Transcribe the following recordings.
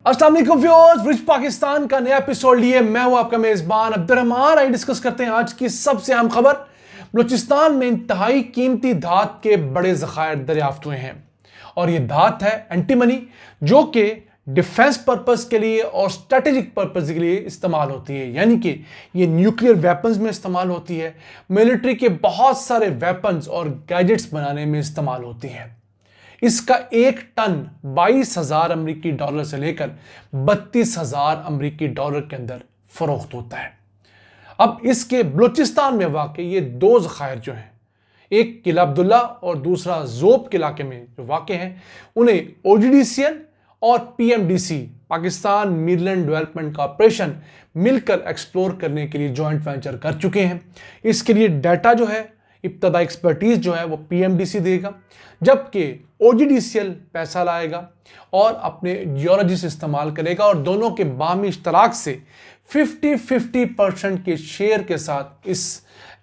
अस्सलाम वालेकुम viewers, rich Pakistan का नया एपिसोड लिए मैं हूं आपका मेजबान अब्दुर्रहमान। आई डिस्कस करते हैं आज की सबसे अहम खबर। बलूचिस्तान में इंतहाई कीमती धात के बड़े ज़खायर दरियाफ्त हुए हैं और ये धात है एंटीमनी, जो कि डिफेंस पर्पस के लिए और स्ट्रेटेजिक पर्पस के लिए इस्तेमाल होती है। यानी कि ये न्यूक्लियर वेपन्स में इस्तेमाल होती है, मिलिट्री के बहुत सारे वेपन्स और गैजेट्स बनाने में इस्तेमाल होती है। इसका एक टन 22,000 अमरीकी डॉलर से लेकर 32,000 अमरीकी डॉलर के अंदर फरोख्त होता है। अब इसके बलूचिस्तान में वाक़े ये दो ज़खायर जो हैं, एक किला अब्दुल्ला और दूसरा ज़ोब के इलाके में जो वाक़े हैं, उन्हें OGDCL और PMDC Pakistan Midland development corporation मिलकर एक्सप्लोर करने के लिए जॉइंट वेंचर कर चुके हैं। इसके लिए डाटा जो है, इब्तदा एक्सपर्टीज जो है वो PMDC देगा, जबकि OGDCL पैसा लाएगा और अपने जियोलॉजी से इस्तेमाल करेगा और दोनों के बाहमी इश्तराक से 50-50% के शेयर के साथ इस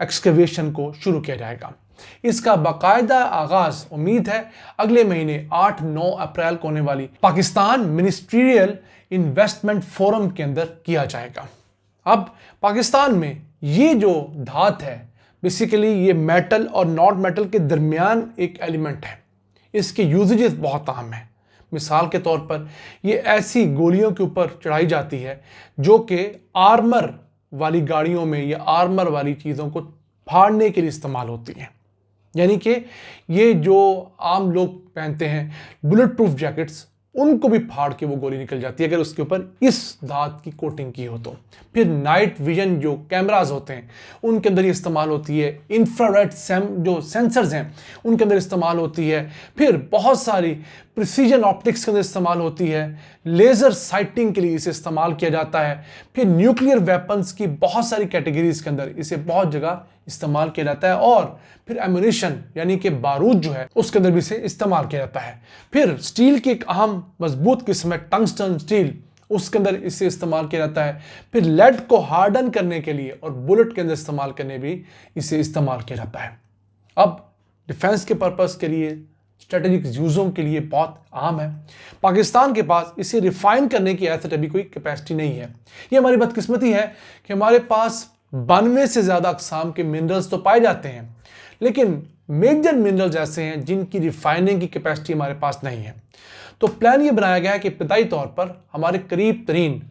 एक्सकवेशन को शुरू किया जाएगा। इसका बाकायदा आगाज उम्मीद है अगले महीने 8-9 अप्रैल को होने वाली पाकिस्तान मिनिस्ट्रियल इन्वेस्टमेंट फोरम के अंदर किया जाएगा। अब पाकिस्तान में ये जो धात है, बेसिकली ये मेटल और नॉन मेटल के दरमियान एक एलिमेंट है। इसके यूजेजेस बहुत अहम है। मिसाल के तौर पर ये ऐसी गोलियों के ऊपर चढ़ाई जाती है जो कि आर्मर वाली गाड़ियों में या आर्मर वाली चीज़ों को फाड़ने के लिए इस्तेमाल होती हैं। यानी कि ये जो आम लोग पहनते हैं बुलेट प्रूफ जैकेट्स, उनको भी फाड़ के वो गोली निकल जाती है अगर उसके ऊपर इस धात की कोटिंग की हो तो। फिर नाइट विजन जो कैमरास होते हैं उनके अंदर ये इस्तेमाल होती है। इंफ्रारेड जो सेंसर्स हैं उनके अंदर इस्तेमाल होती है। फिर बहुत सारी प्रिसीजन ऑप्टिक्स के अंदर इस्तेमाल होती है। लेज़र साइटिंग के लिए इसे इस्तेमाल किया जाता है। फिर न्यूक्लियर वेपन्स की बहुत सारी कैटेगरीज के अंदर इसे बहुत जगह इस्तेमाल किया जाता है। और फिर एम्यूनिशन यानी कि बारूद जो है उसके अंदर भी इसे इस्तेमाल किया जाता है। फिर स्टील की एक अहम मजबूत किस्म है टंगस्टन स्टील, उसके अंदर इसे इस्तेमाल किया जाता है। फिर लेड को हार्डन करने के लिए और बुलेट के अंदर इस्तेमाल करने भी इसे इस्तेमाल किया जाता है। अब डिफेंस के पर्पस के लिए, स्ट्रेटेजिक यूज़ों के लिए बहुत अहम है। पाकिस्तान के पास इसे रिफाइन करने की ऐसे अभी कोई कैपेसिटी नहीं है। ये हमारी बदकिस्मती है कि हमारे पास 92 से ज़्यादा अक़साम के मिनरल्स तो पाए जाते हैं, लेकिन मेजर मिनरल्स ऐसे हैं जिनकी रिफाइनिंग की कैपेसिटी हमारे पास नहीं है। तो प्लान ये बनाया गया है कि इब्तदाई तौर पर हमारे करीब तरीन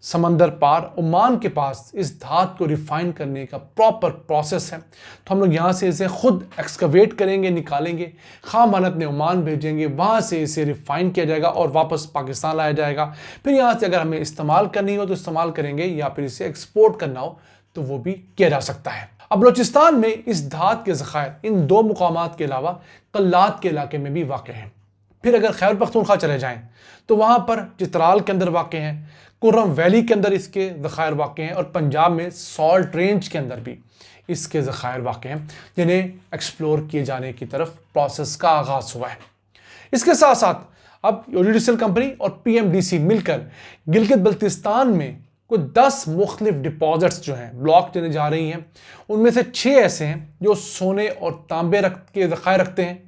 समंदर पार ओमान के पास इस धात को रिफाइन करने का प्रॉपर प्रोसेस है। तो हम लोग यहाँ से इसे खुद एक्सकवेट करेंगे, निकालेंगे, खाम मानत ने ओमान भेजेंगे, वहाँ से इसे रिफाइन किया जाएगा और वापस पाकिस्तान लाया जाएगा। फिर यहाँ से अगर हमें इस्तेमाल करनी हो तो इस्तेमाल करेंगे, या फिर इसे एक्सपोर्ट करना हो तो वो भी किया जा सकता है। अब बलूचिस्तान में इस धात के ज़खायर इन दो मुकामात के अलावा कल्लात के इलाके में भी वाक़ हैं। फिर अगर खैबर पख्तूनख्वा चले जाएं तो वहाँ पर चित्राल के अंदर वाक़ हैं, कुर्रम वैली के अंदर इसके ज़खायर वाक़ हैं और पंजाब में सॉल्ट रेंज के अंदर भी इसके ज़खायर वाक़ हैं, जिन्हें एक्सप्लोर किए जाने की तरफ प्रोसेस का आगाज़ हुआ है। इसके साथ साथ अब OGDCL कंपनी और PMDC मिलकर गिलगित बल्तिस्तान में कुछ 10 मुख्तलिफ डिपॉजिट्स जो हैं ब्लॉक देने जा रही हैं। उनमें से 6 ऐसे हैं जो सोने और तांबे के ज़खायर रखते हैं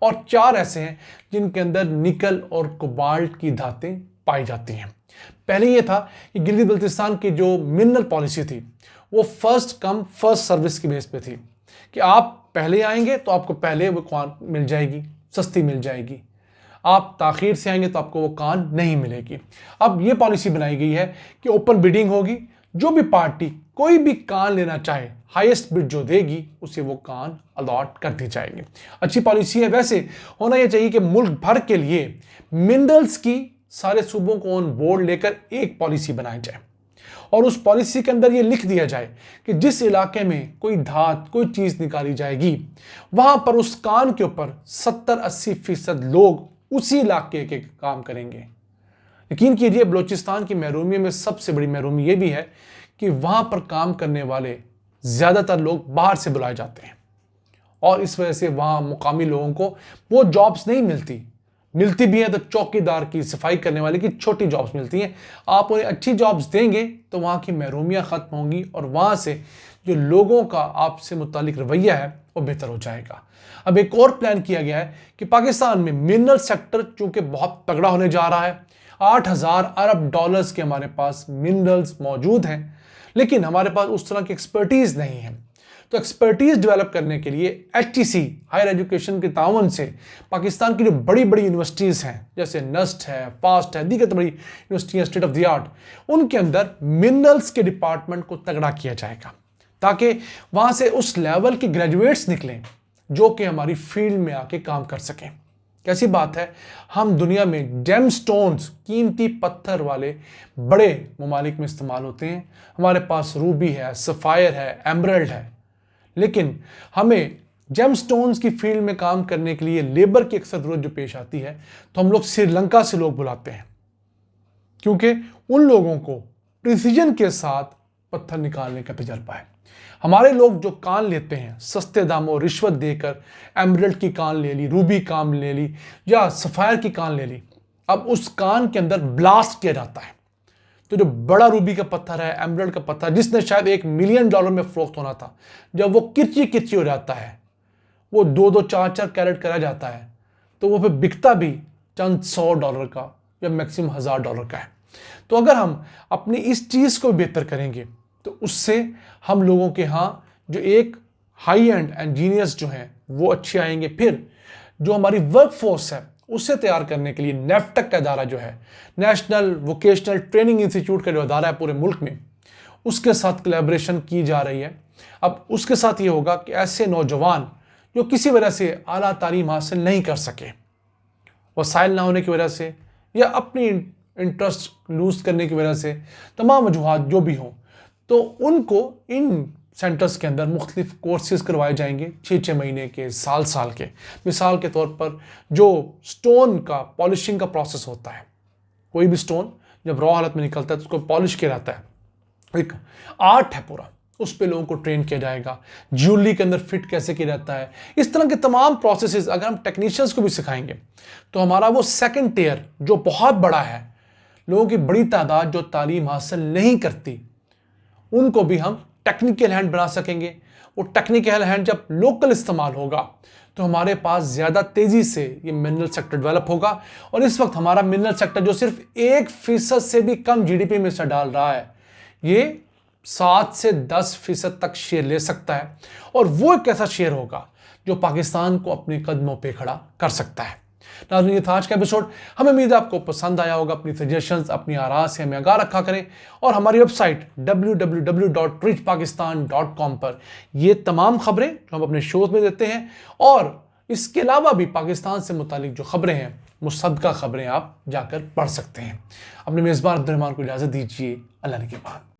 और 4 ऐसे हैं जिनके अंदर निकल और कोबाल्ट की धातें पाई जाती हैं। पहले ये था कि गिलगित बल्तिस्तान की जो मिनरल पॉलिसी थी वो फर्स्ट कम फर्स्ट सर्विस की बेस पे थी कि आप पहले आएंगे तो आपको पहले वो कान मिल जाएगी, सस्ती मिल जाएगी। आप ताख़ीर से आएंगे तो आपको वो कान नहीं मिलेगी। अब ये पॉलिसी बनाई गई है कि ओपन बिडिंग होगी, जो भी पार्टी कोई भी कान लेना चाहे हाईएस्ट बिड जो देगी उसे वो कान अलॉट कर दी जाएगी। अच्छी पॉलिसी है। वैसे होना यह चाहिए कि मुल्क भर के लिए मिनरल्स की सारे सूबों को ऑन बोर्ड लेकर एक पॉलिसी बनाई जाए और उस पॉलिसी के अंदर ये लिख दिया जाए कि जिस इलाके में कोई धात, कोई चीज़ निकाली जाएगी, वहाँ पर उस कान के ऊपर 70-80% लोग उसी इलाके के काम करेंगे। यकीन कीजिए, बलूचिस्तान की महरूमी में सबसे बड़ी महरूमी ये भी है कि वहाँ पर काम करने वाले ज़्यादातर लोग बाहर से बुलाए जाते हैं और इस वजह से वहाँ मुकामी लोगों को वो जॉब्स नहीं मिलती भी हैं तो चौकीदार की, सफाई करने वाले की छोटी जॉब्स मिलती हैं। आप उन्हें अच्छी जॉब्स देंगे तो वहाँ की महरूमियाँ ख़त्म होंगी और वहाँ से जो लोगों का आपसे मुतालिक रवैया है वो बेहतर हो जाएगा। अब एक और प्लान किया गया है कि पाकिस्तान में मिनरल सेक्टर चूँकि बहुत तगड़ा होने जा रहा है, $8,000 अरब डॉलर्स के हमारे पास मिनरल्स मौजूद हैं, लेकिन हमारे पास उस तरह की एक्सपर्टीज़ नहीं है। तो एक्सपर्टीज़ डेवलप करने के लिए HTC हायर एजुकेशन के ताउन से पाकिस्तान की जो बड़ी बड़ी यूनिवर्सिटीज़ हैं, जैसे नस्ट है, फास्ट है, दीगर बड़ी यूनिवर्सिटियाँ स्टेट ऑफ द आर्ट, उनके अंदर मिनरल्स के डिपार्टमेंट को तगड़ा किया जाएगा, ताकि वहाँ से उस लेवल के ग्रेजुएट्स निकलें जो कि हमारी फील्ड में आके काम कर सकें। कैसी बात है, हम दुनिया में जेम स्टोन्स, कीमती पत्थर वाले बड़े ममालिक में इस्तेमाल होते हैं। हमारे पास रूबी है, सफ़ायर है, एमरल्ड है, लेकिन हमें जेम स्टोन्स की फील्ड में काम करने के लिए लेबर की अक्सर ज़रूरत जो पेश आती है, तो हम लोग श्रीलंका से लोग बुलाते हैं, क्योंकि उन लोगों को प्रिसीजन के साथ पत्थर निकालने का तजर्बा है। हमारे लोग जो कान लेते हैं सस्ते दामों रिश्वत देकर, एमरल्ड की कान ले ली, रूबी कान ले ली या सफ़ायर की कान ले ली, अब उस कान के अंदर ब्लास्ट किया जाता है। तो जो बड़ा रूबी का पत्थर है, एमरल्ड का पत्थर, जिसने शायद $1 मिलियन में फरोख्त होना था, जब वो किरची किरची हो जाता है, वो 2-2, 4-4 कैरेट करा जाता है, तो वो फिर बिकता भी चंद $100 का या मैक्सिमम $1000 का है। तो अगर हम अपनी इस चीज़ को बेहतर करेंगे तो उससे हम लोगों के यहाँ जो एक हाई एंड इंजीनियर्स जो हैं वो अच्छे आएंगे। फिर जो हमारी वर्क फोर्स है उसे तैयार करने के लिए नेफ्टक का इदारा जो है, नेशनल वोकेशनल ट्रेनिंग इंस्टीट्यूट का जो इदारा है पूरे मुल्क में, उसके साथ कोलैबोरेशन की जा रही है। अब उसके साथ ये होगा कि ऐसे नौजवान जो किसी वजह से आला तालीम हासिल नहीं कर सके, वसाइल ना होने की वजह से या अपनी इंटरेस्ट लूज करने की वजह से, तमाम वजूहात जो भी हों, तो उनको इन सेंटर्स के अंदर मुख्तलिफ कोर्सेज करवाए जाएंगे 6-6 महीने के, साल के। मिसाल के तौर पर जो स्टोन का पॉलिशिंग का प्रोसेस होता है, कोई भी स्टोन जब रॉ हालत में निकलता है तो उसको पॉलिश किया जाता है, एक आर्ट है पूरा, उस पे लोगों को ट्रेन किया जाएगा। ज्वेलरी के अंदर फिट कैसे किया जाता है, इस तरह के तमाम प्रोसेसेस अगर हम टेक्नीशियंस को भी सिखाएंगे तो हमारा वो सेकंड टियर जो बहुत बड़ा है, लोगों की बड़ी तादाद जो तालीम हासिल नहीं करती, उनको भी हम टेक्निकल हैंड बना सकेंगे। वो टेक्निकल हैंड जब लोकल इस्तेमाल होगा तो हमारे पास ज़्यादा तेज़ी से ये मिनरल सेक्टर डेवलप होगा। और इस वक्त हमारा मिनरल सेक्टर जो सिर्फ 1% से भी कम GDP में से डाल रहा है, ये 7 से 10% तक शेयर ले सकता है। और वो एक ऐसा शेयर होगा जो पाकिस्तान को अपने कदमों पे खड़ा कर सकता है। नाज़रीन, ये था आज का एपिसोड। हमें उम्मीद है आपको पसंद आया होगा। अपनी सजेशंस, अपनी आराह से हमें आगाह रखा करें और हमारी वेबसाइट www.richpakistan.com पर ये तमाम खबरें जो हम अपने शोज में देते हैं और इसके अलावा भी पाकिस्तान से मुतालिक जो खबरें हैं, मुसद्दक़ा खबरें, आप जाकर पढ़ सकते हैं। अपने मेज़बान अब्दुल रहमान को इजाज़त दीजिए। अल्लाह ने के बाद।